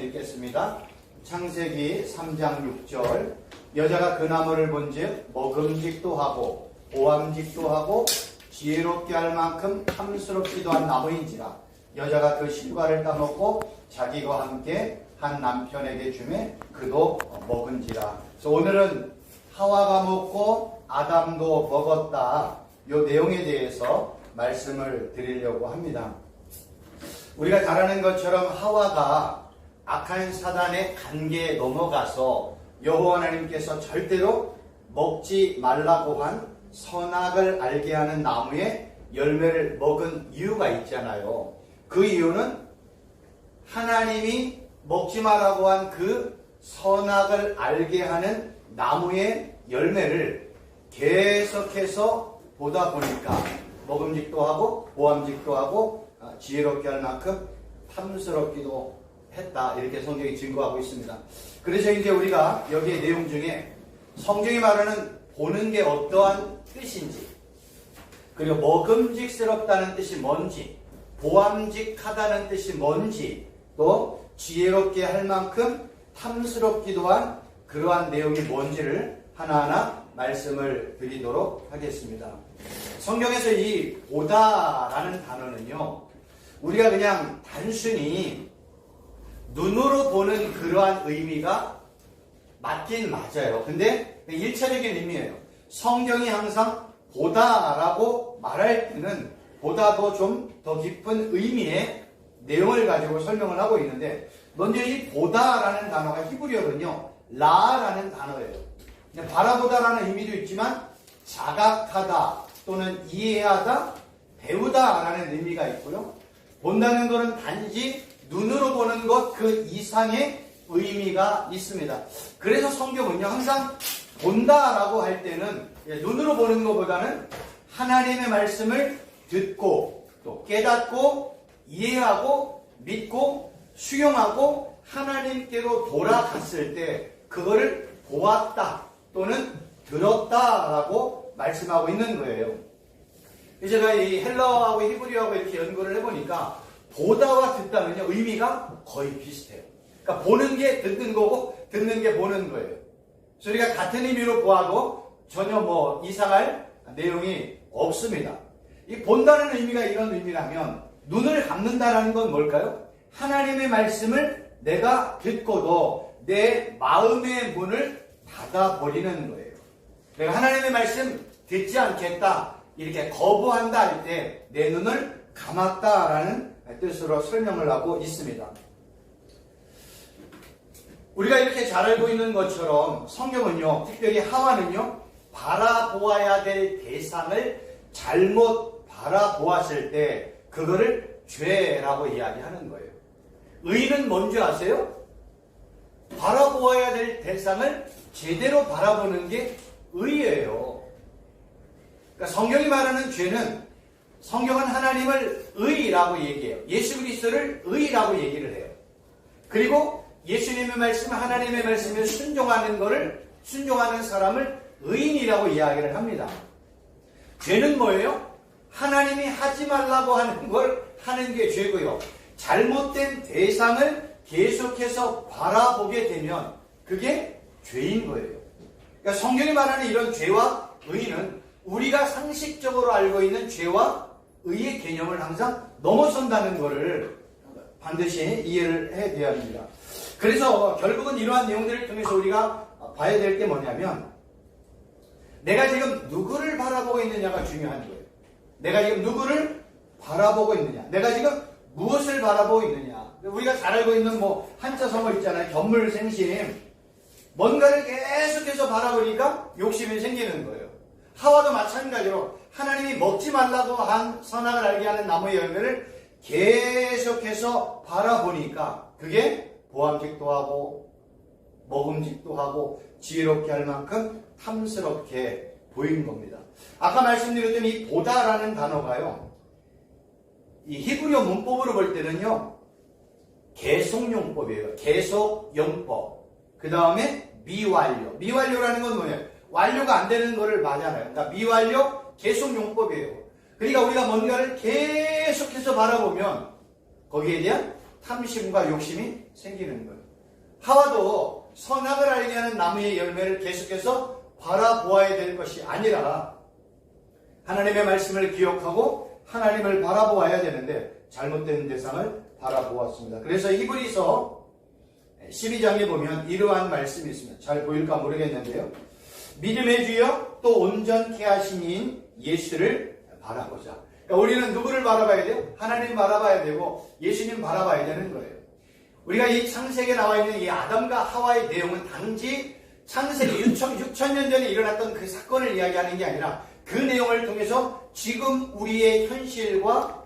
읽겠습니다. 창세기 3장 6절. 여자가 그 나무를 본즉 먹음직도 하고 보암직도 하고 지혜롭게 할 만큼 탐스럽기도 한 나무인지라. 여자가 그 실과를 따먹고 자기와 함께 한 남편에게 주매 그도 먹은지라. 그래서 오늘은 하와가 먹고 아담도 먹었다. 이 내용에 대해서 말씀을 드리려고 합니다. 우리가 잘 아는 것처럼 하와가 악한 사단의 관계에 넘어가서 여호와 하나님께서 절대로 먹지 말라고 한 선악을 알게 하는 나무의 열매를 먹은 이유가 있잖아요. 그 이유는 하나님이 먹지 말라고 한 그 선악을 알게 하는 나무의 열매를 계속해서 보다 보니까 먹음직도 하고 보암직도 하고 지혜롭게 할 만큼 탐스럽기도 했다. 이렇게 성경이 증거하고 있습니다. 그래서 이제 우리가 여기의 내용 중에 성경이 말하는 보는 게 어떠한 뜻인지, 그리고 먹음직스럽다는 뜻이 뭔지, 보암직하다는 뜻이 뭔지, 또 지혜롭게 할 만큼 탐스럽기도 한 그러한 내용이 뭔지를 하나하나 말씀을 드리도록 하겠습니다. 성경에서 이 보다라는 단어는요, 우리가 그냥 단순히 눈으로 보는 그러한 의미가 맞긴 맞아요. 근데 일차적인 의미예요. 성경이 항상 보다라고 말할 때는 보다도 좀 더 깊은 의미의 내용을 가지고 설명을 하고 있는데, 먼저 이 보다라는 단어가 히브리어는요, 라라는 단어예요. 바라보다라는 의미도 있지만 자각하다 또는 이해하다, 배우다라는 의미가 있고요. 본다는 것은 단지 눈으로 보는 것 그 이상의 의미가 있습니다. 그래서 성경은요, 항상 본다라고 할 때는 눈으로 보는 것보다는 하나님의 말씀을 듣고 또 깨닫고 이해하고 믿고 수용하고 하나님께로 돌아갔을 때 그거를 보았다 또는 들었다라고 말씀하고 있는 거예요. 제가 이 헬라어하고 히브리어하고 이렇게 연구를 해보니까 보다와 듣다는요, 의미가 거의 비슷해요. 그러니까 보는 게 듣는 거고 듣는 게 보는 거예요. 그래서 우리가 같은 의미로 보아도 전혀 이상할 내용이 없습니다. 이 본다는 의미가 이런 의미라면 눈을 감는다라는 건 뭘까요? 하나님의 말씀을 내가 듣고도 내 마음의 문을 닫아버리는 거예요. 내가 하나님의 말씀 듣지 않겠다, 이렇게 거부한다 할 때 내 눈을 감았다라는 뜻으로 설명을 하고 있습니다. 우리가 이렇게 잘 알고 있는 것처럼 성경은요, 특별히 하와는요, 바라보아야 될 대상을 잘못 바라보았을 때 그거를 죄라고 이야기하는 거예요. 의는 뭔지 아세요? 바라보아야 될 대상을 제대로 바라보는 게 의예요. 그러니까 성경이 말하는 죄는, 성경은 하나님을 의라고 얘기해요. 예수 그리스도를 의라고 얘기를 해요. 그리고 예수님의 말씀, 하나님의 말씀에 순종하는 사람을 의인이라고 이야기를 합니다. 죄는 뭐예요? 하나님이 하지 말라고 하는 걸 하는 게 죄고요. 잘못된 대상을 계속해서 바라보게 되면 그게 죄인 거예요. 그러니까 성경이 말하는 이런 죄와 의는 우리가 상식적으로 알고 있는 죄와 의의 개념을 항상 넘어선다는 것을 반드시 이해를 해야 합니다. 그래서 결국은 이러한 내용들을 통해서 우리가 봐야 될 게 뭐냐면, 내가 지금 누구를 바라보고 있느냐가 중요한 거예요. 내가 지금 누구를 바라보고 있느냐, 내가 지금 무엇을 바라보고 있느냐. 우리가 잘 알고 있는 한자성어 있잖아요. 견물생심. 뭔가를 계속해서 바라보니까 욕심이 생기는 거예요. 하와도 마찬가지로 하나님이 먹지 말라고 한 선악을 알게 하는 나무의 열매를 계속해서 바라보니까 그게 보암직도 하고 먹음직도 하고 지혜롭게 할 만큼 탐스럽게 보이는 겁니다. 아까 말씀드렸던 이 보다라는 단어가요, 이 히브리어 문법으로 볼 때는요, 계속용법이에요. 계속용법. 그 다음에 미완료. 미완료라는 건 뭐예요? 완료가 안 되는 거를 말하잖아요. 그러니까 미완료, 계속용법이에요. 그러니까 우리가 뭔가를 계속해서 바라보면 거기에 대한 탐심과 욕심이 생기는 거예요. 하와도 선악을 알게 하는 나무의 열매를 계속해서 바라보아야 될 것이 아니라 하나님의 말씀을 기억하고 하나님을 바라보아야 되는데 잘못된 대상을 바라보았습니다. 그래서 히브리서 12장에 보면 이러한 말씀이 있습니다. 잘 보일까 모르겠는데요. 믿음의 주여 또 온전케 하신 이인 예수를 바라보자. 그러니까 우리는 누구를 바라봐야 돼요? 하나님 바라봐야 되고 예수님 바라봐야 되는 거예요. 우리가 이 창세기에 나와 있는 이 아담과 하와의 내용은 단지 창세기 6,000년 전에 일어났던 그 사건을 이야기하는 게 아니라 그 내용을 통해서 지금 우리의 현실과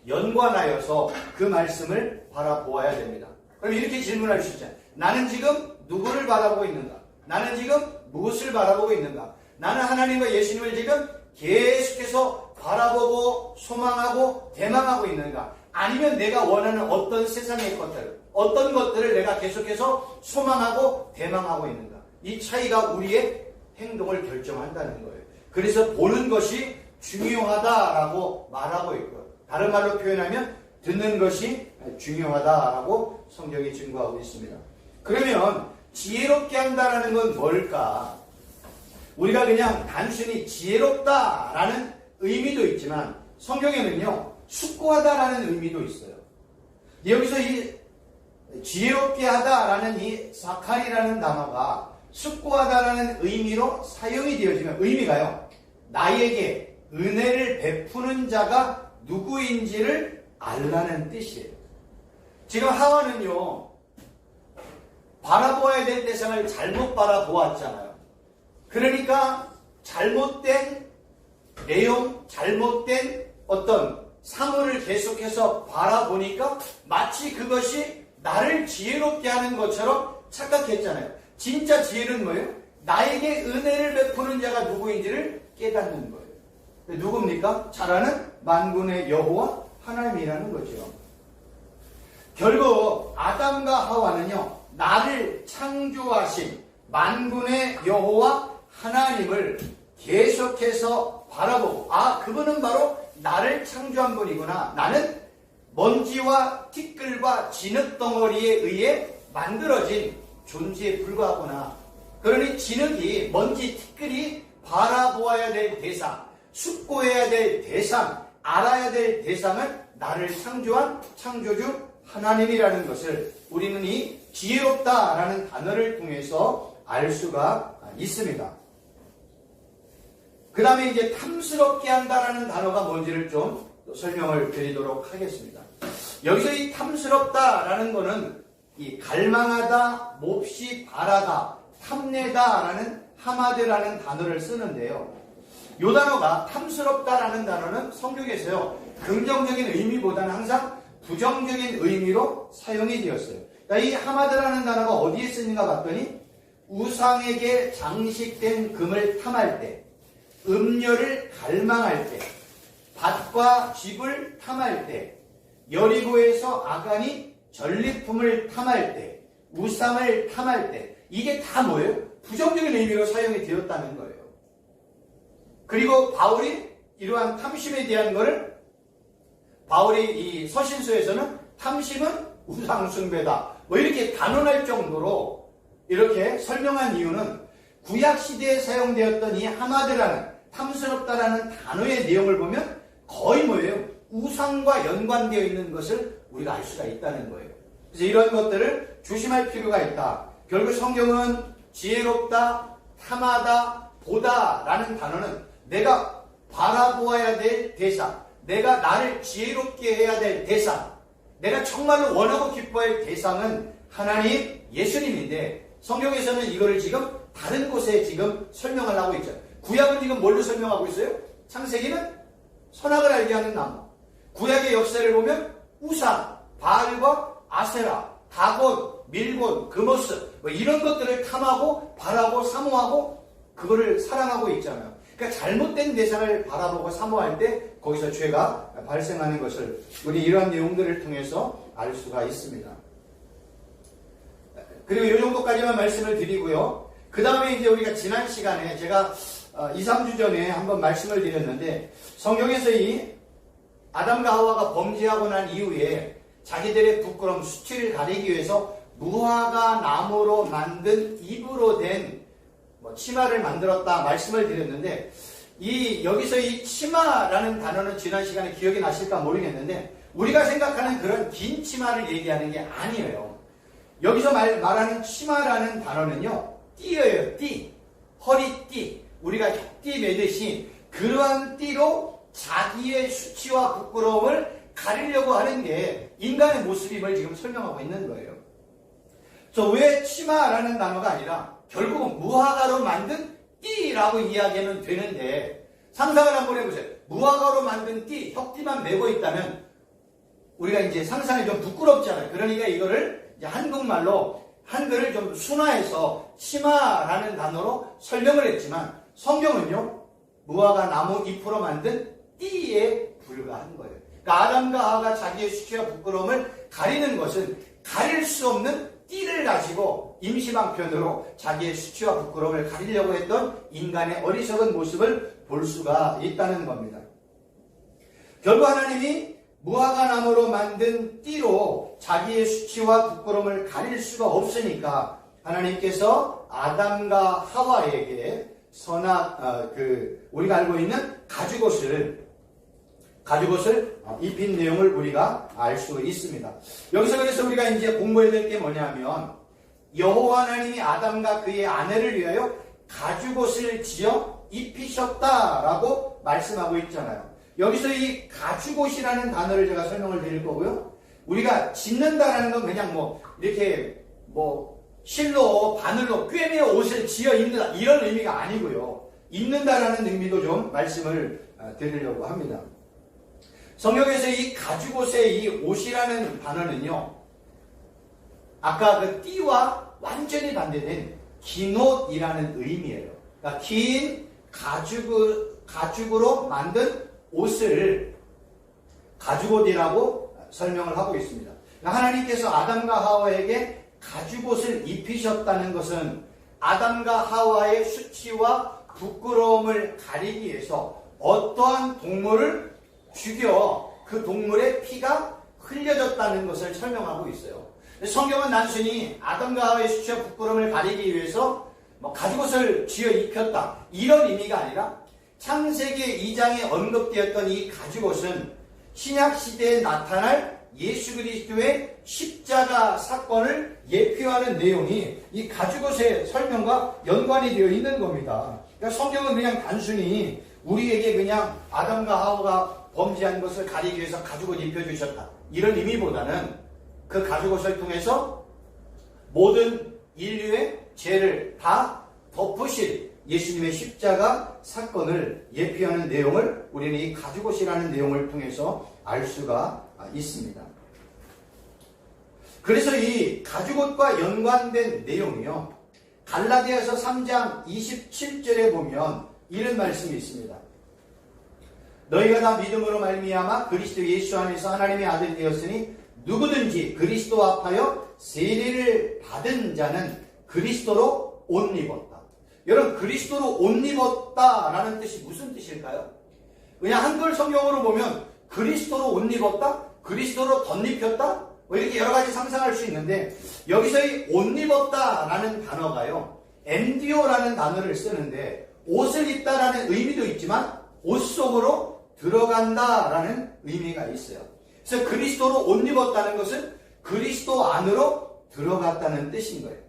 연관하여서 그 말씀을 바라보아야 됩니다. 그럼 이렇게 질문할 수 있잖아요. 나는 지금 누구를 바라보고 있는가? 나는 지금 무엇을 바라보고 있는가? 나는 하나님과 예수님을 지금 계속해서 바라보고 소망하고 대망하고 있는가? 아니면 내가 원하는 어떤 세상의 것들, 어떤 것들을 내가 계속해서 소망하고 대망하고 있는가? 이 차이가 우리의 행동을 결정한다는 거예요. 그래서 보는 것이 중요하다라고 말하고 있고요. 다른 말로 표현하면 듣는 것이 중요하다라고 성경이 증거하고 있습니다. 그러면 지혜롭게 한다라는 건 뭘까? 우리가 그냥 단순히 지혜롭다라는 의미도 있지만 성경에는요 숙고하다라는 의미도 있어요. 여기서 이 지혜롭게 하다라는 이 사칼이라는 단어가 숙고하다라는 의미로 사용이 되어지면 의미가요 나에게 은혜를 베푸는 자가 누구인지를 알라는 뜻이에요. 지금 하와는요 바라보아야 될 대상을 잘못 바라보았잖아요. 그러니까 잘못된 내용, 잘못된 어떤 사물을 계속해서 바라보니까 마치 그것이 나를 지혜롭게 하는 것처럼 착각했잖아요. 진짜 지혜는 뭐예요? 나에게 은혜를 베푸는 자가 누구인지를 깨닫는 거예요. 누굽니까? 잘 아는 만군의 여호와 하나님이라는 거죠. 결국 아담과 하와는요 나를 창조하신 만군의 여호와 하나님을 계속해서 바라보고 그분은 바로 나를 창조한 분이구나. 나는 먼지와 티끌과 진흙덩어리에 의해 만들어진 존재에 불과하구나. 그러니 진흙이, 먼지, 티끌이 바라보아야 될 대상, 숙고해야 될 대상, 알아야 될 대상은 나를 창조한 창조주 하나님이라는 것을 우리는 이 지혜롭다라는 단어를 통해서 알 수가 있습니다. 그 다음에 이제 탐스럽게 한다라는 단어가 뭔지를 좀 설명을 드리도록 하겠습니다. 여기서 이 탐스럽다라는 거는 이 갈망하다, 몹시 바라다, 탐내다라는 하마드라는 단어를 쓰는데요. 이 단어가 탐스럽다라는 단어는 성경에서요 긍정적인 의미보다는 항상 부정적인 의미로 사용이 되었어요. 그러니까 이 하마드라는 단어가 어디에 쓰는가 봤더니 우상에게 장식된 금을 탐할 때, 음료를 갈망할 때, 밭과 집을 탐할 때, 여리고에서 아간이 전리품을 탐할 때, 우상을 탐할 때, 이게 다 뭐예요? 부정적인 의미로 사용이 되었다는 거예요. 그리고 바울이 이러한 탐심에 대한 것을 바울이 이 서신서에서는 탐심은 우상숭배다 뭐 이렇게 단언할 정도로 이렇게 설명한 이유는 구약시대에 사용되었던 이 하마드라는 탐스럽다라는 단어의 내용을 보면 거의 뭐예요? 우상과 연관되어 있는 것을 우리가 알 수가 있다는 거예요. 그래서 이런 것들을 조심할 필요가 있다. 결국 성경은 지혜롭다, 탐하다, 보다라는 단어는 내가 바라보아야 될 대상, 내가 나를 지혜롭게 해야 될 대상, 내가 정말로 원하고 기뻐할 대상은 하나님, 예수님인데 성경에서는 이거를 지금 다른 곳에 지금 설명을 하고 있죠. 구약은 지금 뭘로 설명하고 있어요? 창세기는 선악을 알게 하는 나무. 구약의 역사를 보면 우상, 바알과 아세라, 다곤, 밀곤, 그모스 뭐 이런 것들을 탐하고 바라고 사모하고 그거를 사랑하고 있잖아요. 그러니까 잘못된 대상을 바라보고 사모할 때 거기서 죄가 발생하는 것을 우리 이러한 내용들을 통해서 알 수가 있습니다. 그리고 이 정도까지만 말씀을 드리고요. 그 다음에 이제 우리가 지난 시간에 제가 2, 3주 전에 한번 말씀을 드렸는데 성경에서 이 아담과 하와가 범죄하고 난 이후에 자기들의 부끄러움, 수치를 가리기 위해서 무화과 나무로 만든 입으로 된 치마를 만들었다 말씀을 드렸는데, 여기서 이 치마라는 단어는 지난 시간에 기억이 나실까 모르겠는데, 우리가 생각하는 그런 긴 치마를 얘기하는 게 아니에요. 여기서 말하는 치마라는 단어는요, 띠예요. 띠. 허리띠. 우리가 혀띠 매듯이 그러한 띠로 자기의 수치와 부끄러움을 가리려고 하는 게 인간의 모습임을 지금 설명하고 있는 거예요. 왜 치마라는 단어가 아니라 결국은 무화과로 만든 띠라고 이야기하면 되는데, 상상을 한번 해보세요. 무화과로 만든 띠, 혁띠만 메고 있다면 우리가 이제 상상이 좀 부끄럽잖아요. 그러니까 이거를 이제 한국말로 한글을 좀 순화해서 치마라는 단어로 설명을 했지만, 성경은요, 무화과 나무 잎으로 만든 띠에 불과한 거예요. 그러니까 아담과 하와가 자기의 수치와 부끄러움을 가리는 것은 가릴 수 없는 띠를 가지고 임시방편으로 자기의 수치와 부끄러움을 가리려고 했던 인간의 어리석은 모습을 볼 수가 있다는 겁니다. 결국 하나님이 무화과 나무로 만든 띠로 자기의 수치와 부끄러움을 가릴 수가 없으니까 하나님께서 아담과 하와에게 우리가 알고 있는 가죽옷을 입힌 내용을 우리가 알 수 있습니다. 여기서 그래서 우리가 이제 공부해야 될 게 뭐냐면, 여호와 하나님이 아담과 그의 아내를 위하여 가죽옷을 지어 입히셨다라고 말씀하고 있잖아요. 여기서 이 가죽옷이라는 단어를 제가 설명을 드릴 거고요. 우리가 짓는다라는 건 그냥 이렇게 실로 바늘로 꿰매어 옷을 지어 입는다 이런 의미가 아니고요. 입는다라는 의미도 좀 말씀을 드리려고 합니다. 성경에서 이 가죽옷의 이 옷이라는 단어는요, 아까 그 띠와 완전히 반대된 긴 옷이라는 의미예요. 그러니까 긴 가죽으로 만든 옷을 가죽옷이라고 설명을 하고 있습니다. 그러니까 하나님께서 아담과 하와에게 가죽옷을 입히셨다는 것은 아담과 하와의 수치와 부끄러움을 가리기 위해서 어떠한 동물을 죽여 그 동물의 피가 흘려졌다는 것을 설명하고 있어요. 성경은 단순히 아담과 하와의 수치와 부끄러움을 가리기 위해서 가죽옷을 쥐어 입혔다 이런 의미가 아니라, 창세기 2장에 언급되었던 이 가죽옷은 신약시대에 나타날 예수 그리스도의 십자가 사건을 예표하는 내용이 이 가죽옷의 설명과 연관이 되어 있는 겁니다. 그러니까 성경은 그냥 단순히 우리에게 그냥 아담과 하와가 범죄한 것을 가리기 위해서 가죽옷 입혀주셨다 이런 의미보다는, 그 가죽옷을 통해서 모든 인류의 죄를 다 덮으실 예수님의 십자가 사건을 예표하는 내용을 우리는 이 가죽옷이라는 내용을 통해서 알 수가 있습니다. 그래서 이 가죽옷과 연관된 내용이요, 갈라디아서 3장 27절에 보면 이런 말씀이 있습니다. 너희가 다 믿음으로 말미암아 그리스도 예수 안에서 하나님의 아들 되었으니 누구든지 그리스도 앞하여 세례를 받은 자는 그리스도로 옷 입었다. 여러분, 그리스도로 옷 입었다라는 뜻이 무슨 뜻일까요? 그냥 한글 성경으로 보면 그리스도로 옷 입었다? 그리스도로 덧입혔다? 이렇게 여러 가지 상상할 수 있는데, 여기서 이 옷 입었다라는 단어가요, 엔디오라는 단어를 쓰는데 옷을 입다라는 의미도 있지만 옷 속으로 들어간다라는 의미가 있어요. 그래서 그리스도로 옷 입었다는 것은 그리스도 안으로 들어갔다는 뜻인 거예요.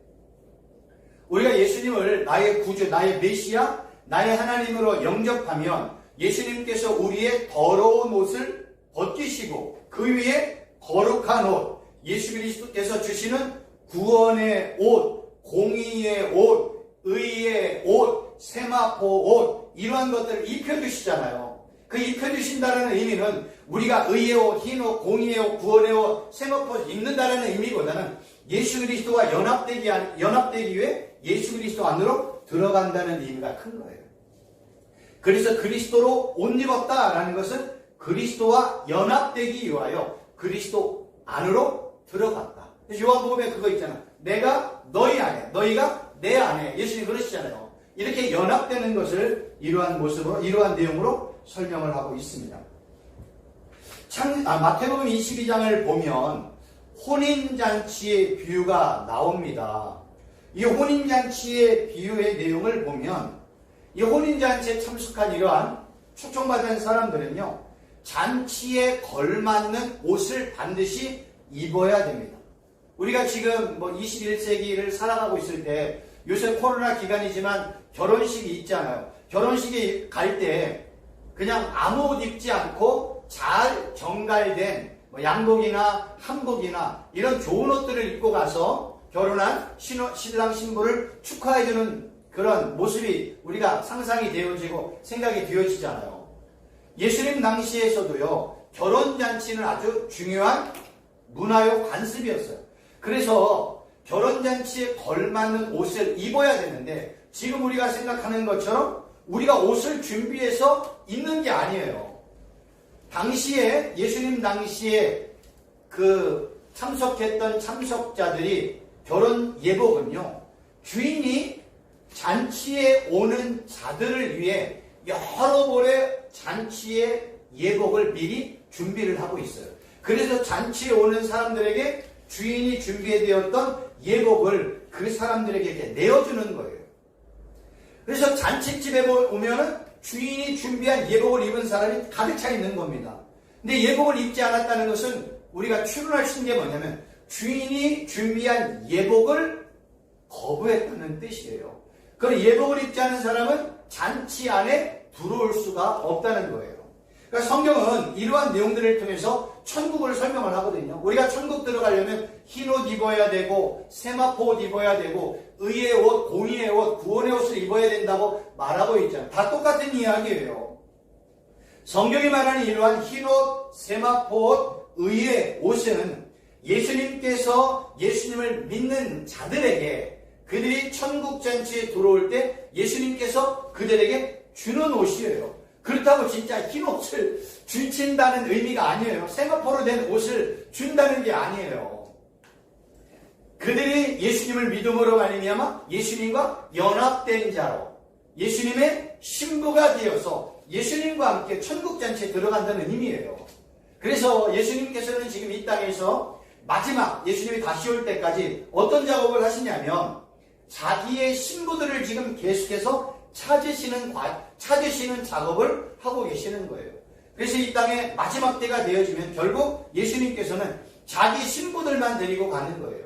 우리가 예수님을 나의 구주, 나의 메시아, 나의 하나님으로 영접하면 예수님께서 우리의 더러운 옷을 벗기시고 그 위에 거룩한 옷, 예수 그리스도께서 주시는 구원의 옷, 공의의 옷, 의의 옷, 세마포 옷, 이러한 것들을 입혀주시잖아요. 그 입혀주신다는 의미는 우리가 의의 옷, 흰 옷, 공의의 옷, 구원의 옷, 세마포 옷 입는다는 의미보다는 예수 그리스도와 연합되기 위해 예수 그리스도 안으로 들어간다는 의미가 큰 거예요. 그래서 그리스도로 옷 입었다라는 것은 그리스도와 연합되기 위하여 그리스도 안으로 들어갔다. 그래서 요한복음에 그거 있잖아. 내가 너희 안에, 너희가 내 안에. 예수님 그러시잖아요. 이렇게 연합되는 것을 이러한 모습으로, 이러한 내용으로 설명을 하고 있습니다. 마태복음 22장을 보면 혼인잔치의 비유가 나옵니다. 이 혼인잔치의 비유의 내용을 보면 이 혼인잔치에 참석한 이러한 초청받은 사람들은요, 잔치에 걸맞는 옷을 반드시 입어야 됩니다. 우리가 지금 21세기를 살아가고 있을 때 요새 코로나 기간이지만 결혼식이 있잖아요. 결혼식에 갈 때 그냥 아무 옷 입지 않고 잘 정갈된 양복이나 한복이나 이런 좋은 옷들을 입고 가서 결혼한 신랑 신부를 축하해주는 그런 모습이 우리가 상상이 되어지고 생각이 되어지잖아요. 예수님 당시에서도요, 결혼잔치는 아주 중요한 문화요 관습이었어요. 그래서 결혼잔치에 걸맞는 옷을 입어야 되는데 지금 우리가 생각하는 것처럼 우리가 옷을 준비해서 입는 게 아니에요. 당시에 예수님 당시에 그 참석했던 참석자들이 결혼 예복은요, 주인이 잔치에 오는 자들을 위해 여러 벌의 잔치의 예복을 미리 준비를 하고 있어요. 그래서 잔치에 오는 사람들에게 주인이 준비되었던 예복을 그 사람들에게 내어주는 거예요. 그래서 잔치집에 오면은 주인이 준비한 예복을 입은 사람이 가득 차 있는 겁니다. 근데 예복을 입지 않았다는 것은 우리가 추론할 수 있는 게 뭐냐면 주인이 준비한 예복을 거부했다는 뜻이에요. 그럼 예복을 입지 않은 사람은 잔치 안에 들어올 수가 없다는 거예요. 그러니까 성경은 이러한 내용들을 통해서 천국을 설명을 하거든요. 우리가 천국 들어가려면 흰 옷 입어야 되고 세마포 옷 입어야 되고 의의 옷, 공의의 옷, 구원의 옷을 입어야 된다고 말하고 있잖아요. 다 똑같은 이야기예요. 성경이 말하는 이러한 흰 옷, 세마포 옷, 의의 옷은 예수님께서 예수님을 믿는 자들에게 그들이 천국 잔치에 들어올 때 예수님께서 그들에게 주는 옷이에요. 그렇다고 진짜 흰 옷을 주신다는 의미가 아니에요. 세마포로 된 옷을 준다는 게 아니에요. 그들이 예수님을 믿음으로 말미암아 예수님과 연합된 자로 예수님의 신부가 되어서 예수님과 함께 천국잔치에 들어간다는 의미예요. 그래서 예수님께서는 지금 이 땅에서 마지막 예수님이 다시 올 때까지 어떤 작업을 하시냐면 자기의 신부들을 지금 계속해서 찾으시는 작업을 하고 계시는 거예요. 그래서 이 땅에 마지막 때가 되어지면 결국 예수님께서는 자기 신부들만 데리고 가는 거예요.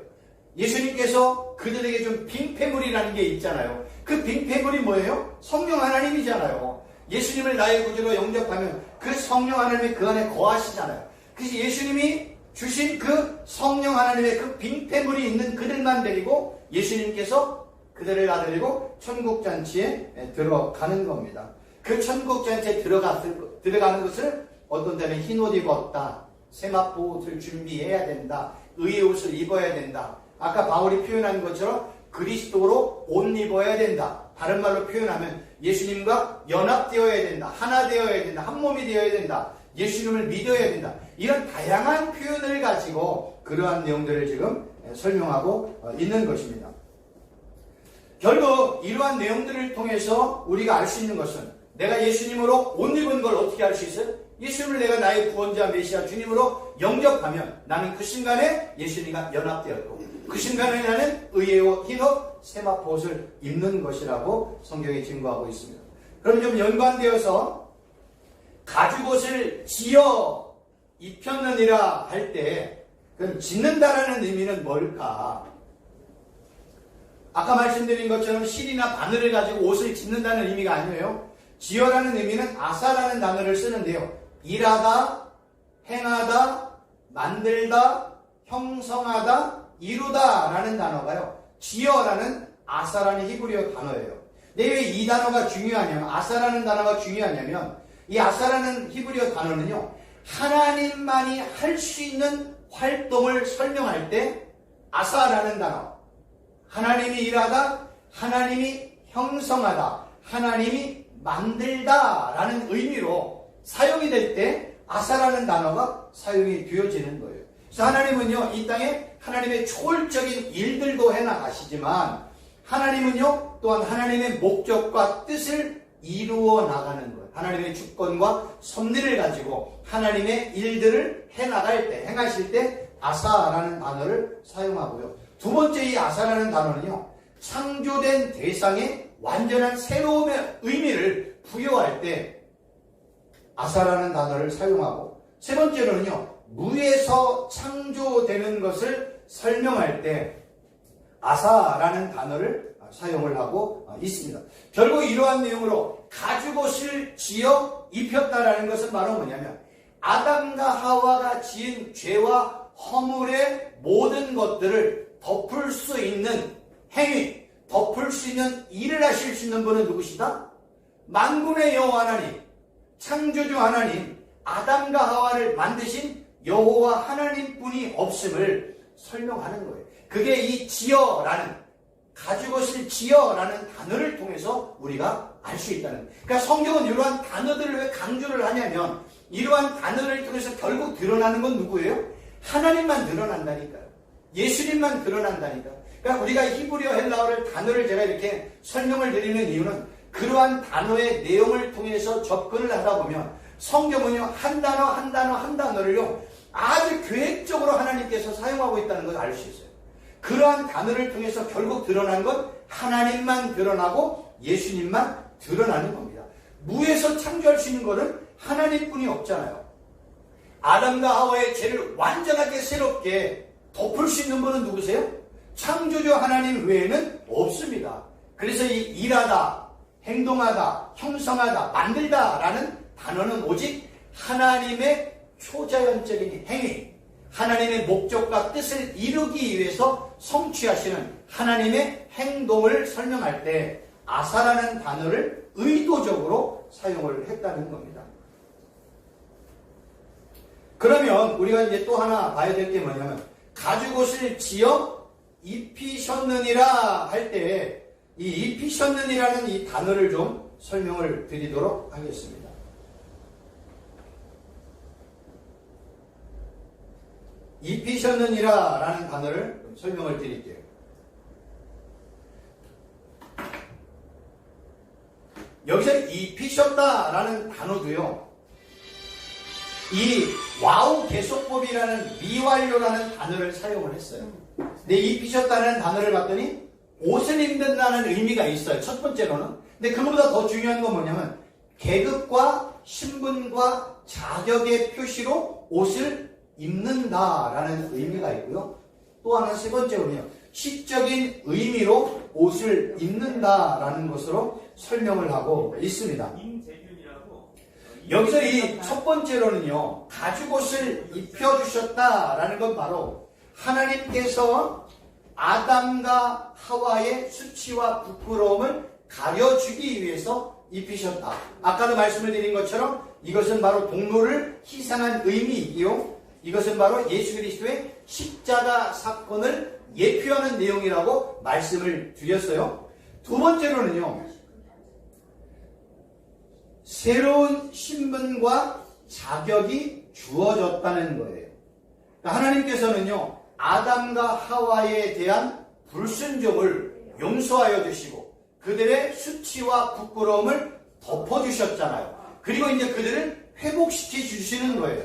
예수님께서 그들에게 좀 빙패물이라는 게 있잖아요. 그 빙패물이 뭐예요? 성령 하나님이잖아요. 예수님을 나의 구주로 영접하면 그 성령 하나님이 그 안에 거하시잖아요. 그래서 예수님이 주신 그 성령 하나님의 그 빙패물이 있는 그들만 데리고 예수님께서 그들을 아들이고 천국잔치에 들어가는 겁니다. 그 천국잔치에 들어가는 것을 어떤 때는 흰 옷 입었다, 세마포 옷을 준비해야 된다, 의의 옷을 입어야 된다. 아까 바울이 표현한 것처럼 그리스도로 옷 입어야 된다. 다른 말로 표현하면 예수님과 연합되어야 된다, 하나 되어야 된다, 한 몸이 되어야 된다, 예수님을 믿어야 된다. 이런 다양한 표현을 가지고 그러한 내용들을 지금 설명하고 있는 것입니다. 결국 이러한 내용들을 통해서 우리가 알 수 있는 것은 내가 예수님으로 옷 입은 걸 어떻게 알 수 있어요? 예수님을 내가 나의 구원자 메시아 주님으로 영접하면 나는 그 순간에 예수님과 연합되었고 그 순간에 나는 의의 옷, 흰 옷, 세마포 옷을 입는 것이라고 성경이 증거하고 있습니다. 그럼 좀 연관되어서 가죽옷을 지어 입혔느니라 할 때 그럼 짓는다라는 의미는 뭘까? 아까 말씀드린 것처럼 실이나 바늘을 가지고 옷을 짓는다는 의미가 아니에요. 지어라는 의미는 아사라는 단어를 쓰는데요. 일하다, 행하다, 만들다, 형성하다, 이루다 라는 단어가요. 지어라는 아사라는 히브리어 단어예요. 근데 왜 이 단어가 중요하냐면, 아사라는 단어가 중요하냐면 이 아사라는 히브리어 단어는요. 하나님만이 할 수 있는 활동을 설명할 때 아사라는 단어, 하나님이 일하다, 하나님이 형성하다, 하나님이 만들다 라는 의미로 사용이 될 때 아사라는 단어가 사용이 되어지는 거예요. 그래서 하나님은요, 이 땅에 하나님의 초월적인 일들도 해나가시지만 하나님은요, 또한 하나님의 목적과 뜻을 이루어 나가는 것. 하나님의 주권과 섭리를 가지고 하나님의 일들을 해나갈 때, 행하실 때 아사라는 단어를 사용하고요. 두 번째 이 아사라는 단어는요, 창조된 대상에 완전한 새로움의 의미를 부여할 때 아사라는 단어를 사용하고, 세 번째로는요, 무에서 창조되는 것을 설명할 때 아사라는 단어를 사용을 하고 있습니다. 결국 이러한 내용으로 가죽옷을 지어 입혔다라는 것은 바로 뭐냐면, 아담과 하와가 지은 죄와 허물의 모든 것들을 덮을 수 있는 행위, 덮을 수 있는 일을 하실 수 있는 분은 누구시다? 만군의 여호와 하나님, 창조주 하나님, 아담과 하와를 만드신 여호와 하나님뿐이 없음을 설명하는 거예요. 그게 이 지어라는, 가죽옷을 지어라는 단어를 통해서 우리가 알 수 있다는 거예요. 그러니까 성경은 이러한 단어들을 왜 강조를 하냐면, 이러한 단어를 통해서 결국 드러나는 건 누구예요? 하나님만 드러난다니까요. 예수님만 드러난다니까요. 그러니까 우리가 히브리어 헬라어를 단어를 제가 이렇게 설명을 드리는 이유는, 그러한 단어의 내용을 통해서 접근을 하다 보면 성경은요, 한 단어를요 아주 계획적으로 하나님께서 사용하고 있다는 걸 알 수 있어요. 그러한 단어를 통해서 결국 드러난 건 하나님만 드러나고 예수님만 드러나는 겁니다. 무에서 창조할 수 있는 것은 하나님뿐이 없잖아요. 아담과 하와의 죄를 완전하게 새롭게 덮을 수 있는 분은 누구세요? 창조주 하나님 외에는 없습니다. 그래서 이 일하다, 행동하다, 형성하다, 만들다 라는 단어는 오직 하나님의 초자연적인 행위, 하나님의 목적과 뜻을 이루기 위해서 성취하시는 하나님의 행동을 설명할 때 아사라는 단어를 의도적으로 사용을 했다는 겁니다. 그러면 우리가 이제 또 하나 봐야 될 게 뭐냐면, 가죽옷을 지어 입히셨느니라 할 때 이 입히셨느니라는 이 단어를 좀 설명을 드리도록 하겠습니다. 입히셨느니라 라는 단어를 설명을 드릴게요. 여기서 입히셨다 라는 단어도요, 이 와우 개속법이라는 미완료라는 단어를 사용을 했어요. 근데 입히셨다는 단어를 봤더니 옷을 입는다는 의미가 있어요. 첫 번째로는. 근데 그거보다 더 중요한 건 뭐냐면, 계급과 신분과 자격의 표시로 옷을 입는다라는 의미가 있고요. 또 하나 세 번째로는요, 시적인 의미로 옷을 입는다라는 것으로 설명을 하고 있습니다. 여기서 이 첫 번째로는요, 가죽옷을 입혀주셨다라는 건 바로 하나님께서 아담과 하와의 수치와 부끄러움을 가려주기 위해서 입히셨다. 아까도 말씀을 드린 것처럼 이것은 바로 동료를 희생한 의미이기요, 이것은 바로 예수 그리스도의 십자가 사건을 예표하는 내용이라고 말씀을 드렸어요. 두 번째로는요, 새로운 신분과 자격이 주어졌다는 거예요. 그러니까 하나님께서는요, 아담과 하와에 대한 불순종을 용서하여 주시고 그들의 수치와 부끄러움을 덮어주셨잖아요. 그리고 이제 그들을 회복시켜 주시는 거예요.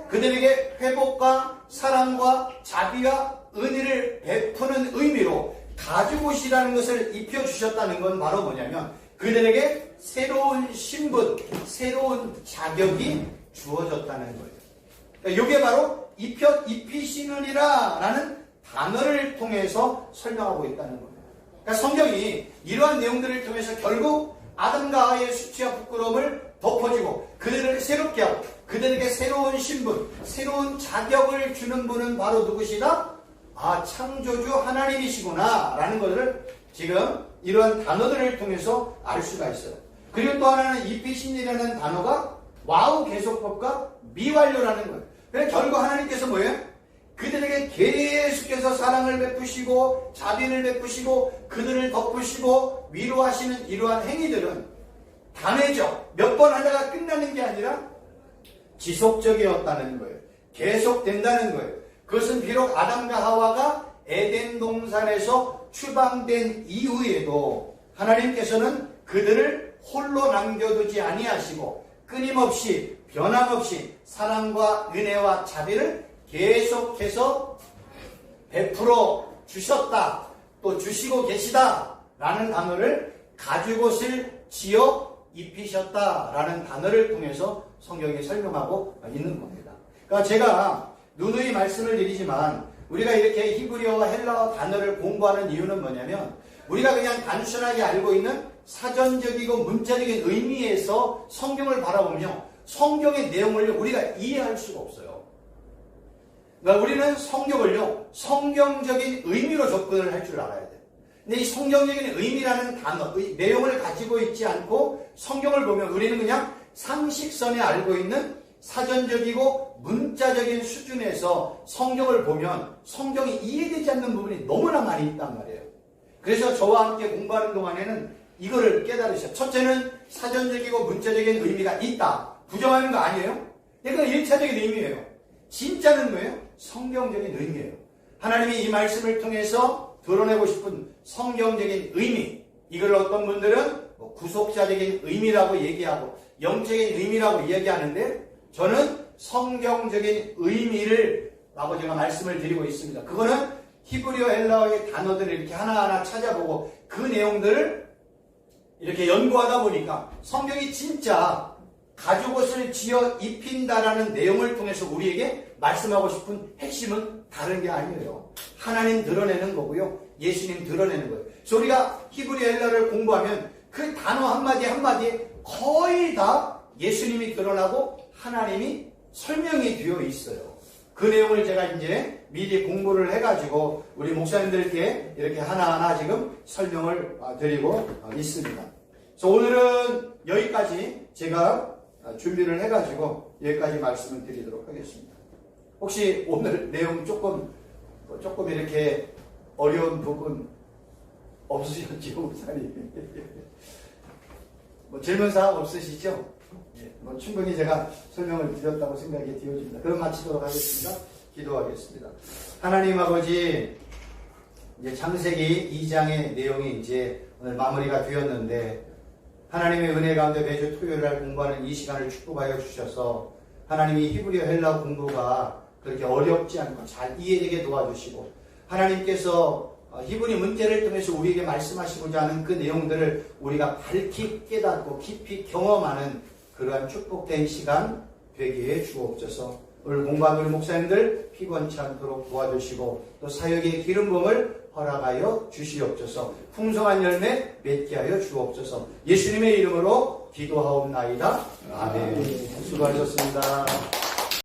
그들에게 회복과 사랑과 자비와 은혜를 베푸는 의미로 가죽옷이라는 것을 입혀주셨다는 건 바로 뭐냐면, 그들에게 새로운 신분, 새로운 자격이 주어졌다는 거예요. 그러니까 이게 바로 입히시느니라 라는 단어를 통해서 설명하고 있다는 겁니다. 그러니까 성경이 이러한 내용들을 통해서 결국 아담과 하와의 수치와 부끄러움을 덮어주고 그들을 새롭게 하고 그들에게 새로운 신분, 새로운 자격을 주는 분은 바로 누구시다? 아, 창조주 하나님이시구나 라는 것을 지금 이러한 단어들을 통해서 알 수가 있어요. 그리고 또 하나는 입히시니라는 단어가 와우 계속법과 미완료라는 거예요. 그래서 결국 하나님께서 뭐예요? 그들에게 계속해서 사랑을 베푸시고 자비를 베푸시고 그들을 덮으시고 위로하시는 이러한 행위들은 단회적, 몇 번 하다가 끝나는 게 아니라 지속적이었다는 거예요. 계속된다는 거예요. 그것은 비록 아담과 하와가 에덴 동산에서 추방된 이후에도 하나님께서는 그들을 홀로 남겨두지 아니하시고 끊임없이 변함없이 사랑과 은혜와 자비를 계속해서 베풀어 주셨다, 또 주시고 계시다 라는 단어를 가죽옷을 지어 입히셨다라는 단어를 통해서 성경이 설명하고 있는 겁니다. 그러니까 제가 누누이 말씀을 드리지만 우리가 이렇게 히브리어와 헬라어 단어를 공부하는 이유는 뭐냐면 우리가 그냥 단순하게 알고 있는 사전적이고 문자적인 의미에서 성경을 바라보며 성경의 내용을 우리가 이해할 수가 없어요. 그러니까 우리는 성경을요, 성경적인 의미로 접근을 할 줄 알아야 돼요. 근데 이 성경적인 의미라는 단어, 내용을 가지고 있지 않고 성경을 보면 우리는 그냥 상식선에 알고 있는 사전적이고 문자적인 수준에서 성경을 보면 성경이 이해되지 않는 부분이 너무나 많이 있단 말이에요. 그래서 저와 함께 공부하는 동안에는 이거를 깨달으셔요. 첫째는 사전적이고 문자적인 의미가 있다. 부정하는 거 아니에요? 이건 1차적인 의미예요. 진짜는 뭐예요? 성경적인 의미예요. 하나님이 이 말씀을 통해서 드러내고 싶은 성경적인 의미, 이걸 어떤 분들은 구속자적인 의미라고 얘기하고 영적인 의미라고 이야기하는데 저는 성경적인 의미를 라고 제가 말씀을 드리고 있습니다. 그거는 히브리어 헬라어의 단어들을 이렇게 하나하나 찾아보고 그 내용들을 이렇게 연구하다 보니까 성경이 진짜 가죽옷을 지어 입힌다라는 내용을 통해서 우리에게 말씀하고 싶은 핵심은 다른 게 아니에요. 하나님 드러내는 거고요. 예수님 드러내는 거예요. 그래서 우리가 히브리 헬라를 공부하면 그 단어 한마디 한마디에 거의 다 예수님이 드러나고 하나님이 설명이 되어 있어요. 그 내용을 제가 이제 미리 공부를 해가지고 우리 목사님들께 이렇게 하나하나 지금 설명을 드리고 있습니다. 그래서 오늘은 여기까지 제가 준비를 해가지고 여기까지 말씀을 드리도록 하겠습니다. 혹시 오늘 내용 조금 이렇게 어려운 부분 없으셨죠, 목사님? 질문사항 없으시죠? 충분히 제가 설명을 드렸다고 생각이 되어집니다. 그럼 마치도록 하겠습니다. 기도하겠습니다. 하나님 아버지, 이제 창세기 2장의 내용이 이제 오늘 마무리가 되었는데 하나님의 은혜 가운데 매주 토요일 날 공부하는 이 시간을 축복하여 주셔서 하나님이 히브리어 헬라 공부가 그렇게 어렵지 않고 잘 이해되게 도와주시고 하나님께서 히브리 문제를 통해서 우리에게 말씀하시고자 하는 그 내용들을 우리가 밝히 깨닫고 깊이 경험하는 그러한 축복된 시간 되기에 주옵소서. 오늘 공부하는 우리 목사님들 피곤치 않도록 도와주시고 또 사역의 기름 부음을 허락하여 주시옵소서. 풍성한 열매 맺게 하여 주옵소서. 예수님의 이름으로 기도하옵나이다. 아멘. 수고하셨습니다.